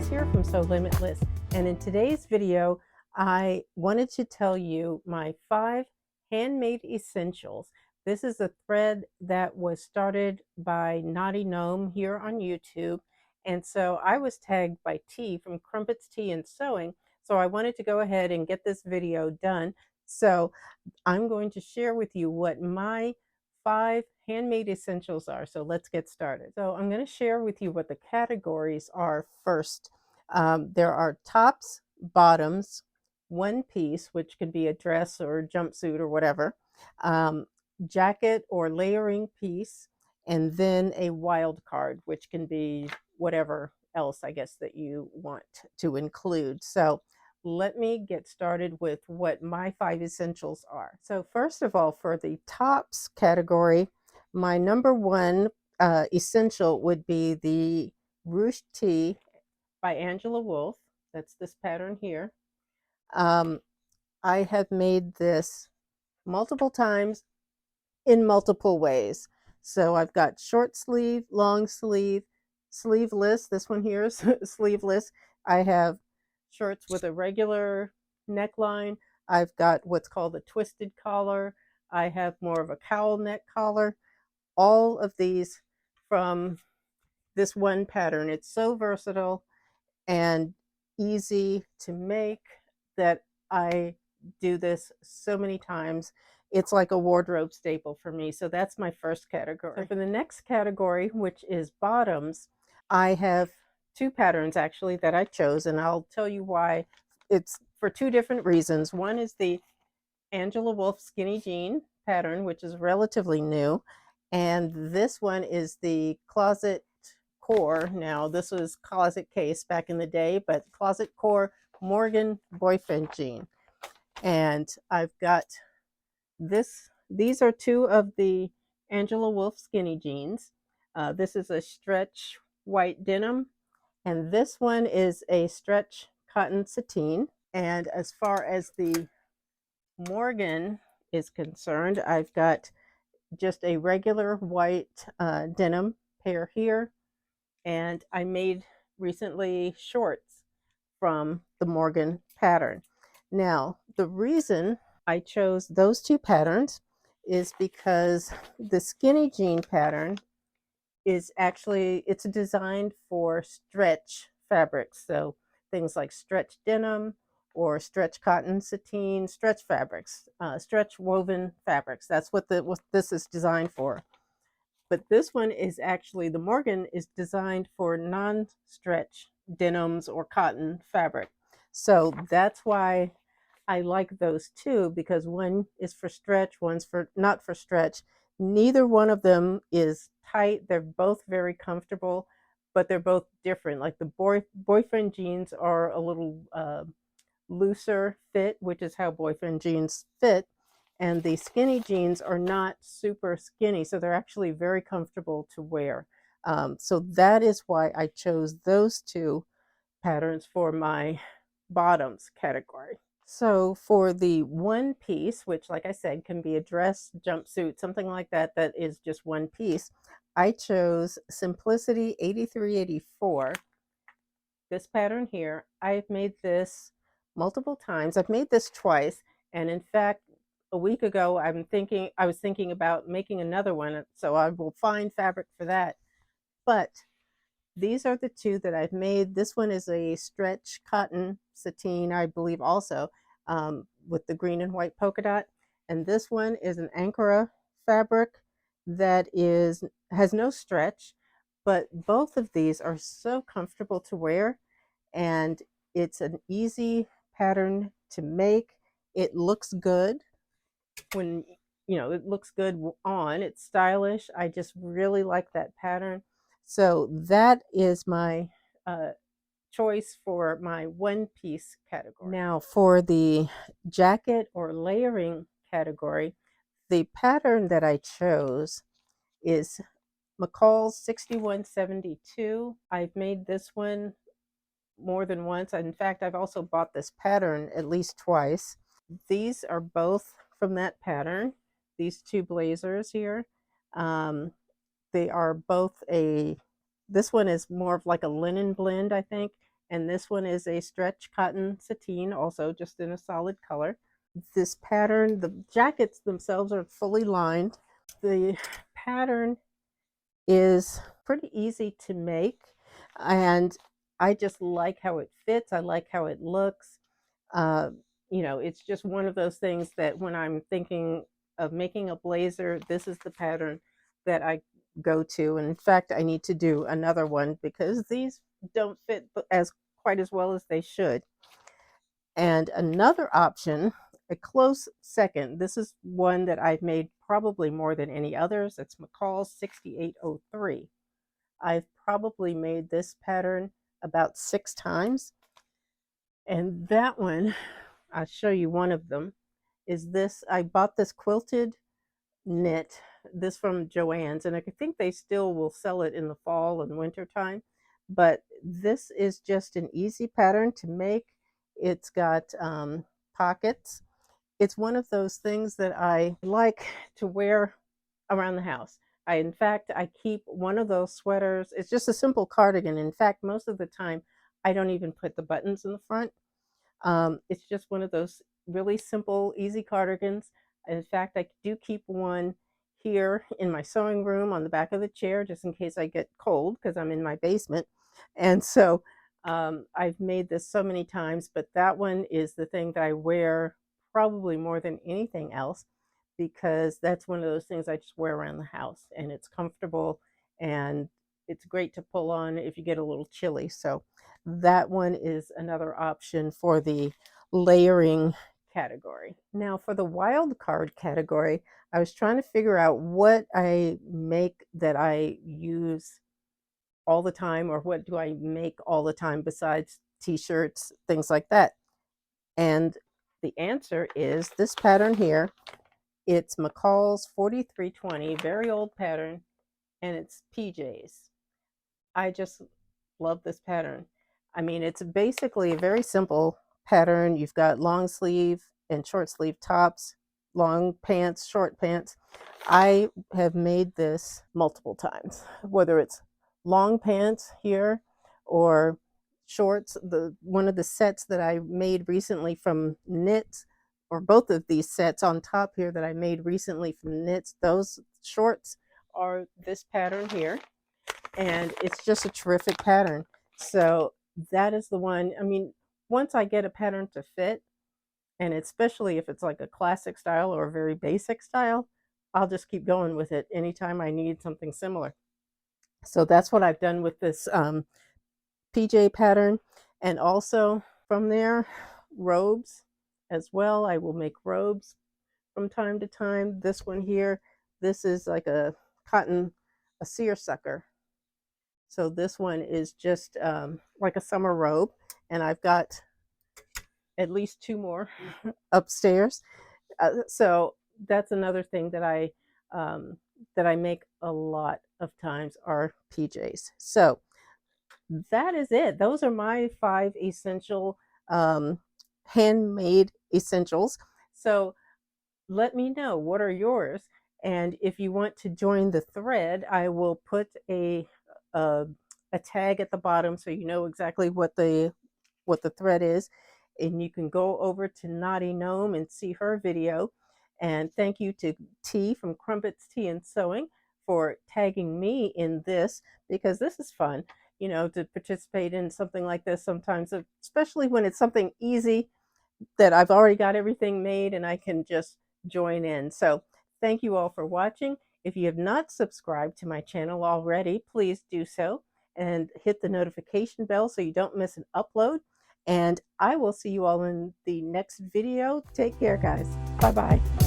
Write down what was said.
Liz here from Sewlimitless, and in today's video I wanted to tell you my 5 handmade essentials. This is a thread that was started by Naughty Gnome here on YouTube, and so I was tagged by T from Crumpets Tea and Sewing, so I wanted to go ahead and get this video done. So I'm going to share with you what my 5 handmade essentials are. So let's get started. So I'm going to share with you what the categories are first. There are tops, bottoms, one piece, which could be a dress or jumpsuit or whatever, jacket or layering piece, and then a wild card, which can be whatever else I guess that you want to include. So let me get started with what my 5 essentials are. So first of all, for the tops category, my number one essential would be the Ruched Tee by Angela Wolf. That's this pattern here. I have made this multiple times in multiple ways. So I've got short sleeve, long sleeve, sleeveless. This one here is sleeveless. I have shirts with a regular neckline. I've got what's called a twisted collar. I have more of a cowl neck collar. All of these from this one pattern. It's so versatile and easy to make that I do this so many times. It's like a wardrobe staple for me. So that's my first category. So for the next category, which is bottoms, I have 2 patterns actually that I chose, and I'll tell you why. It's for 2 different reasons. One is the Angela Wolf skinny jean pattern, which is relatively new, and this one is the closet core. Now this was closet case back in the day, but closet core Morgan boyfriend jean. And I've got these are 2 of the Angela Wolf skinny jeans. This is a stretch white denim, and this one is a stretch cotton sateen. And as far as the Morgan is concerned, I've got just a regular white denim pair here, and I made recently shorts from the Morgan pattern. Now, the reason I chose those 2 patterns is because the skinny jean pattern is actually, it's designed for stretch fabrics. So things like stretch denim or stretch cotton sateen, stretch fabrics, stretch woven fabrics. That's what this is designed for. But this one is actually, the Morgan is designed for non-stretch denims or cotton fabric. So that's why I like those 2, because one is for stretch, one's for not for stretch. Neither one of them is tight. They're both very comfortable, but they're both different. Like the boyfriend jeans are a little looser fit, which is how boyfriend jeans fit. And the skinny jeans are not super skinny, so they're actually very comfortable to wear. So that is why I chose those 2 patterns for my bottoms category. So for the one piece, which like I said can be a dress, jumpsuit, something like that, that is just one piece, I chose Simplicity 8384. This pattern here, I've made this multiple times. I've made this twice, and in fact, a week ago I was thinking about making another one, so I will find fabric for that. But these are the 2 that I've made. This one is a stretch cotton sateen, I believe also, with the green and white polka dot. And this one is an Ankara fabric that has no stretch, but both of these are so comfortable to wear, and it's an easy pattern to make. It looks good when, it looks good on. It's stylish. I just really like that pattern. So that is my choice for my one piece category. Now for the jacket or layering category, the pattern that I chose is McCall's 6172. I've made this one more than once. In fact, I've also bought this pattern at least twice. These are both from that pattern, these 2 blazers here. They are both this one is more of like a linen blend, I think, And this one is a stretch cotton sateen, also just in a solid color. This pattern, the jackets themselves are fully lined. The pattern is pretty easy to make, and I just like how it fits. I like how it looks. Uh, it's just one of those things that when I'm thinking of making a blazer, this is the pattern that I go to. And in fact, I need to do another one because these don't fit as quite as well as they should. And another option, a close second, this is one that I've made probably more than any others. It's McCall's 6803. I've probably made this pattern about 6 times. And that one, I'll show you one of them, is this. I bought this quilted knit, this from Joann's, and I think they still will sell it in the fall and winter time. But this is just an easy pattern to make. It's got pockets. It's one of those things that I like to wear around the house. In fact, I keep one of those sweaters. It's just a simple cardigan. In fact, most of the time, I don't even put the buttons in the front. It's just one of those really simple, easy cardigans. In fact, I do keep one here in my sewing room on the back of the chair just in case I get cold because I'm in my basement. And so I've made this so many times, but that one is the thing that I wear probably more than anything else because that's one of those things I just wear around the house, and it's comfortable and it's great to pull on if you get a little chilly. So that one is another option for the layering category. Now for the wild card category, I was trying to figure out what I make that I use all the time, or what do I make all the time besides t-shirts, things like that. And the answer is this pattern here. It's McCall's 4320, very old pattern, and it's PJs. I just love this pattern. I mean, it's basically a very simple pattern. You've got long sleeve and short sleeve tops, long pants, short pants. I have made this multiple times, whether it's long pants here or shorts. One of the sets that I made recently from knits, or both of these sets on top here that I made recently from knits, those shorts are this pattern here. And it's just a terrific pattern. So that is the one. I mean, once I get a pattern to fit, and especially if it's like a classic style or a very basic style, I'll just keep going with it anytime I need something similar. So that's what I've done with this PJ pattern. And also from there, robes as well. I will make robes from time to time. This one here, this is like a cotton, a seersucker. So this one is just like a summer robe, and I've got at least 2 more upstairs. So that's another thing that I make a lot of times are PJs. So that is it. Those are my 5 essential handmade essentials. So let me know, what are yours? And if you want to join the thread, I will put a tag at the bottom so you know exactly what the thread is, and you can go over to Naughty Gnome and see her video. And thank you to T from Crumpets Tea and Sewing for tagging me in this, because this is fun, to participate in something like this sometimes, especially when it's something easy that I've already got everything made and I can just join in. So thank you all for watching. If you have not subscribed to my channel already, please do so and hit the notification bell so you don't miss an upload. And I will see you all in the next video. Take care, guys. Bye-bye.